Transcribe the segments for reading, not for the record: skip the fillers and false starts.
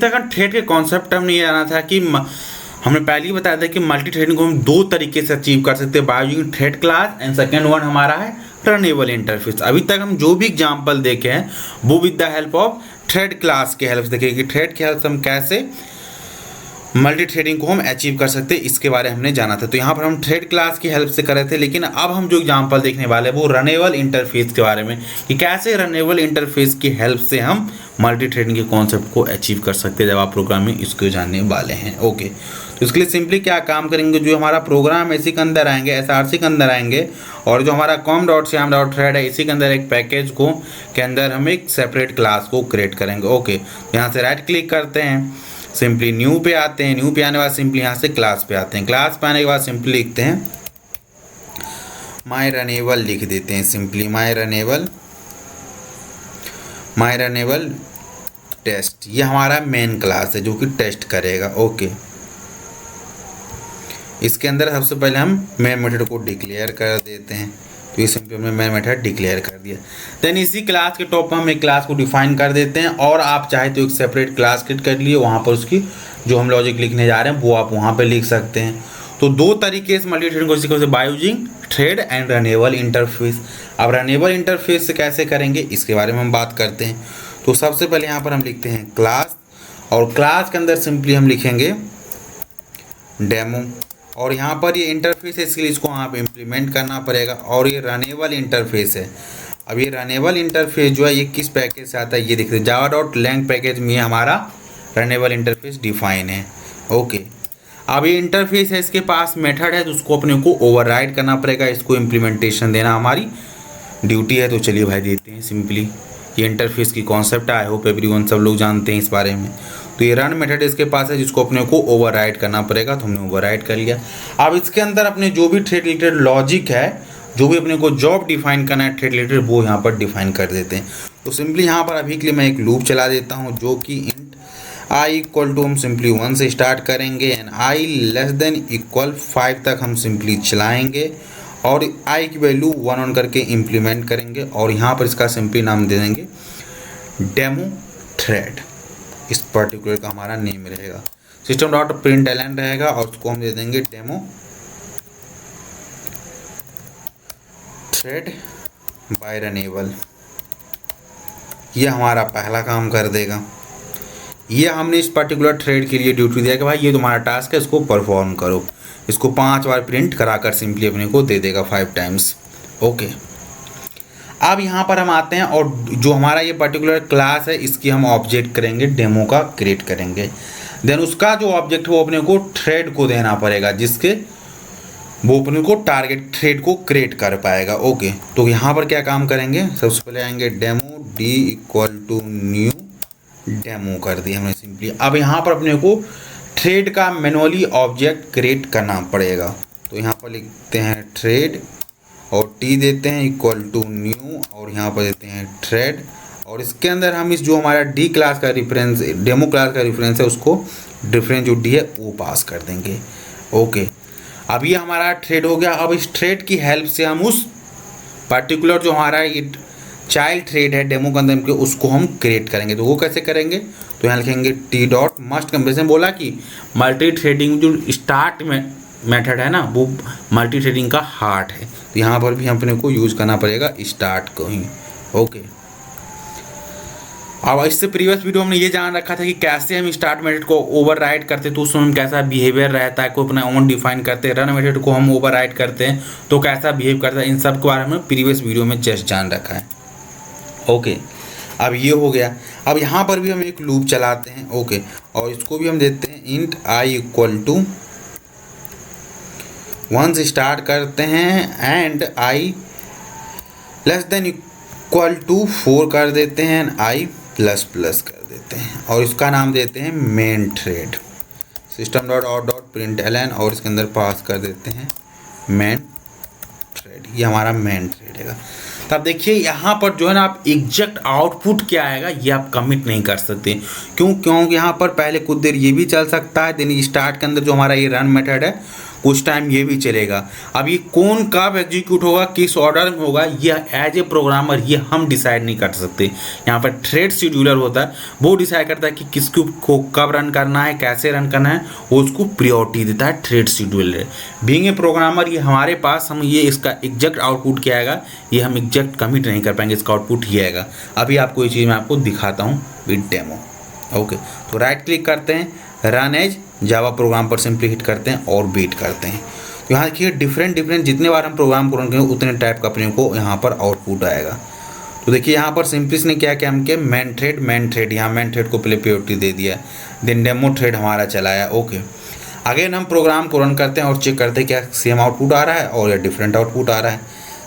तक थ्रेड के कॉन्सेप्ट हमने ये जाना था कि हमने पहले ही बताया था कि मल्टी थ्रेडिंग को हम दो तरीके से अचीव कर सकते हैं, by using thread class and second one हमारा है रनेबल इंटरफेस। अभी तक हम जो भी एग्जांपल देखे हैं वो with the help of thread class के हेल्प से देखे कि थ्रेड की हेल्प से हम कैसे मल्टी थ्रेडिंग को हम अचीव कर सकते हैं, इसके बारे में हमने जाना था। तो यहाँ पर हम थ्रेड क्लास की हेल्प से कर रहे थे, लेकिन अब हम जो एग्जांपल देखने वाले हैं वो रनेबल इंटरफेस के बारे में कि कैसे रनेबल इंटरफेस की हेल्प से हम मल्टी थ्रेडिंग के कॉन्सेप्ट को अचीव कर सकते हैं जब आप प्रोग्रामिंग इसको जानने वाले हैं। ओके, तो इसके लिए सिंपली क्या काम करेंगे, जो हमारा प्रोग्राम इसी के अंदर आएंगे, SRC के अंदर आएंगे, और जो हमारा com.syam.thread है इसी के अंदर एक पैकेज को के अंदर हम एक सेपरेट क्लास को क्रिएट करेंगे। ओके, यहाँ से राइट क्लिक करते हैं, सिंपली न्यू पे आते हैं, न्यू पे आने के बाद सिंपली यहाँ से क्लास पे आते हैं, क्लास पे आने के बाद सिंपली लिखते हैं माई रनेबल, लिख देते हैं सिंपली माई रनेबल टेस्ट। ये हमारा मेन क्लास है जो कि टेस्ट करेगा। ओके, इसके अंदर सबसे पहले हम मेन मेथड को डिक्लेयर कर देते हैं, तो ये सिंपली हमने मेन मेथड डिक्लेयर कर दिया। देन इसी क्लास के टॉप पर हम एक क्लास को डिफाइन कर देते हैं, और आप चाहे तो एक सेपरेट क्लास क्रिएट कर लिए, वहाँ पर उसकी जो हम लॉजिक लिखने जा रहे हैं वो आप वहाँ पे लिख सकते हैं। तो दो तरीके से मल्टी थ्रेडिंग को सीखो, by using thread and runnable interface. अब रनेबल इंटरफेस से कैसे करेंगे इसके बारे में हम बात करते हैं। तो सबसे पहले यहाँ पर हम लिखते हैं क्लास, और क्लास के अंदर सिंपली हम लिखेंगे डेमो, और यहाँ पर ये इंटरफेस है इसके लिए इसको आप इम्प्लीमेंट करना पड़ेगा, और ये रनेबल इंटरफेस है। अब ये रनेबल इंटरफेस जो है ये किस पैकेज से आता है ये देखते हैं, java.lang पैकेज में हमारा रनेबल इंटरफेस डिफाइन है। ओके, अब ये इंटरफेस है, इसके पास मेथड है तो उसको अपने को ओवरराइड करना पड़ेगा, इसको इम्प्लीमेंटेशन देना हमारी ड्यूटी है। तो चलिए भाई देते हैं सिंपली, ये इंटरफेस की कॉन्सेप्ट आई होप एवरीवन सब लोग जानते हैं इस बारे में। तो ये रन मेथड इसके पास है जिसको अपने को ओवरराइड करना पड़ेगा, तो हमने ओवरराइड कर लिया। अब इसके अंदर अपने जो भी थ्रेड रिलेटेड लॉजिक है, जो भी अपने को जॉब डिफाइन करना है थ्रेड रिलेटेड, वो यहाँ पर डिफाइन कर देते हैं। तो सिंपली यहाँ पर अभी के लिए मैं एक लूप चला देता हूँ जो कि इंट i इक्वल टू हम सिंपली 1 से स्टार्ट करेंगे and i less than equal 5 तक हम सिंपली चलाएंगे, और i की वैल्यू 1 ऑन करके इम्प्लीमेंट करेंगे, और यहाँ पर इसका सिंपली नाम दे देंगे डेमो थ्रेड। इस पर्टिकुलर का हमारा नेम रहेगा, system.println रहेगा, और उसको हम दे देंगे डेमो थ्रेड बाय रनेबल। ये हमारा पहला काम कर देगा। ये हमने इस पर्टिकुलर थ्रेड के लिए ड्यूटी दिया कि भाई ये तुम्हारा टास्क है, इसको परफॉर्म करो। इसको 5 बार प्रिंट कराकर सिंपली अपने को दे देगा 5 टाइम्स। ओके, अब यहाँ पर हम आते हैं, और जो हमारा ये पर्टिकुलर क्लास है इसकी हम ऑब्जेक्ट करेंगे, डेमो का क्रिएट करेंगे। देन उसका जो ऑब्जेक्ट है वो अपने को थ्रेड को देना पड़ेगा, जिसके वो अपने को टारगेट थ्रेड को क्रिएट कर पाएगा। ओके, तो यहाँ पर क्या काम करेंगे, सबसे पहले आएंगे demo D equal to new demo कर दिया हमने सिंपली। अब यहाँ पर अपने को थ्रेड का मैनुअली ऑब्जेक्ट क्रिएट करना पड़ेगा, तो यहाँ पर लिखते हैं थ्रेड और टी देते हैं इक्वल टू न्यू, और यहाँ पर देते हैं थ्रेड, और इसके अंदर हम इस जो हमारा डी क्लास का रेफरेंस, डेमो क्लास का रेफरेंस है, उसको डिफरेंस जो डी है वो पास कर देंगे। ओके, अब ये हमारा थ्रेड हो गया। अब इस थ्रेड की हेल्प से हम उस पर्टिकुलर जो हमारा ये चाइल्ड थ्रेड है डेमो के अंदर के, उसको हम क्रिएट करेंगे। तो वो कैसे करेंगे, तो यहाँ लिखेंगे टी डॉट मस्ट कंपेरिजन। बोला कि मल्टी थ्रेडिंग जो स्टार्ट में मेथड है ना वो मल्टी थ्रेडिंग का हार्ट है, तो यहाँ पर भी अपने को यूज़ करना पड़ेगा स्टार्ट को ही। ओके, अब इससे प्रीवियस वीडियो हमने ये जान रखा था कि कैसे हम स्टार्ट मेथड को ओवरराइड करते, तो उसमें कैसा बिहेवियर रहता है, कोई अपना ओन डिफाइन करते हैं। रन मेथड को हम ओवरराइड करते हैं तो कैसा बिहेव करता है, इन सब के बारे में प्रीवियस वीडियो में जस्ट जान रखा है। ओके, अब ये हो गया। अब यहाँ पर भी हम एक लूप चलाते हैं। ओके, और इसको भी हम देते हैं इंट i इक्वल टू 1 से स्टार्ट करते हैं and i less than equal to 4 कर देते हैं एंड i प्लस प्लस कर देते हैं, और इसका नाम देते हैं मेन थ्रेड। system.out.println, और इसके अंदर पास कर देते हैं मेन थ्रेड। ये हमारा मेन थ्रेड है। तब देखिए यहाँ पर जो है ना, आप एग्जैक्ट आउटपुट क्या आएगा ये आप कमिट नहीं कर सकते। क्योंकि यहाँ पर पहले कुछ देर ये भी चल सकता है। देन स्टार्ट के अंदर जो हमारा ये रन मेथड है कुछ टाइम ये भी चलेगा। अब ये कौन कब एग्जीक्यूट होगा, किस ऑर्डर में होगा, ये एज ए प्रोग्रामर ये हम डिसाइड नहीं कर सकते। यहाँ पर थ्रेड शेड्यूलर होता है, वो डिसाइड करता है कि किसको को कब रन करना है, कैसे रन करना है, वो उसको प्रायोरिटी देता है thread scheduler. Being a programmer ये हमारे पास हम ये इसका एग्जैक्ट आउटपुट क्या आएगा, ये हम एग्जैक्ट कमिट नहीं कर पाएंगे, इसका आउटपुट ये आएगा। अभी आपको ये चीज़ मैं आपको दिखाता हूँ विद डेमो। ओके, तो राइट क्लिक करते हैं, रन एज जावा प्रोग्राम पर सिंपली हिट करते हैं और वेट करते हैं। तो यहाँ देखिए डिफरेंट जितने बार हम प्रोग्राम रन करेंगे उतने टाइप का अपने को यहाँ पर आउटपुट आएगा। तो देखिए यहाँ पर सिंपली ने क्या किया, हम के मेन थ्रेड यहाँ मेन थ्रेड को पहले प्रायोरिटी दे दिया, देन डेमो थ्रेड हमारा चलाया। ओके, अगेन हम प्रोग्राम को रन करते हैं और चेक करते हैं क्या सेम आउटपुट आ रहा है और या डिफरेंट आउटपुट आ रहा है।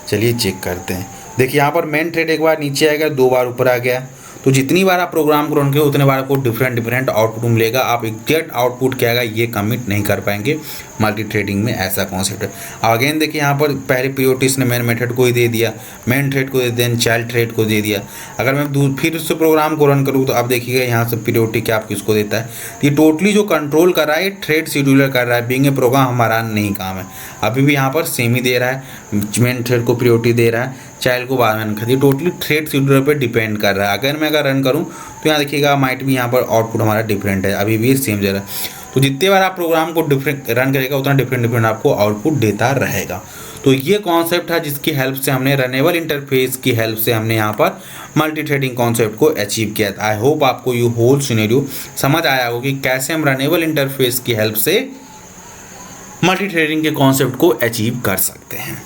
चलिए चेक करते हैं। देखिए यहाँ पर मेन थ्रेड एक बार नीचे आ गया, 2 बार ऊपर आ गया। तो जितनी बार आप प्रोग्राम को रन करें उतने बार आपको डिफरेंट आउटपुट मिलेगा। आप एग्जैक्ट आउटपुट क्या आएगा ये कमिट नहीं कर पाएंगे। मल्टी थ्रेडिंग में ऐसा कॉन्सेप्ट है। अगेन देखिए यहाँ पर पहले प्रायोरिटी इसने मेन मेथड को ही दे दिया, मेन थ्रेड को दे दिया, चाइल्ड थ्रेड को दे दिया। अगर मैं फिर उससे प्रोग्राम को रन करूँ तो आप देखिएगा यहाँ से प्रायोरिटी क्या आप किसको देता है। ये टोटली जो कंट्रोल कर रहा है थ्रेड शेड्यूलर कर रहा है, बीइंग ए प्रोग्राम हमारा नहीं काम है। अभी भी यहाँ पर सेम ही दे रहा है, मेन थ्रेड को प्रायोरिटी दे रहा है, चाइल्ड को बाद में रन कर दिया। टोटली थ्रेड शेड्यूलर पे डिपेंड कर रहा है। अगर मैं रन करूँ तो यहाँ देखिएगा माइट भी यहाँ पर आउटपुट हमारा डिफरेंट है, अभी भी सेम दे रहा है। तो जितने बार आप प्रोग्राम को डिफरेंट रन करेगा उतना डिफरेंट आपको आउटपुट देता रहेगा। तो ये कॉन्सेप्ट है जिसकी हेल्प से हमने रनेबल इंटरफेस की हेल्प से हमने यहाँ पर मल्टी थ्रेडिंग कॉन्सेप्ट को अचीव किया था। आई होप आपको ये होल सिनेरियो समझ आया होगा कि कैसे हम रनेबल इंटरफेस की हेल्प से मल्टी थ्रेडिंग के कॉन्सेप्ट को अचीव कर सकते हैं।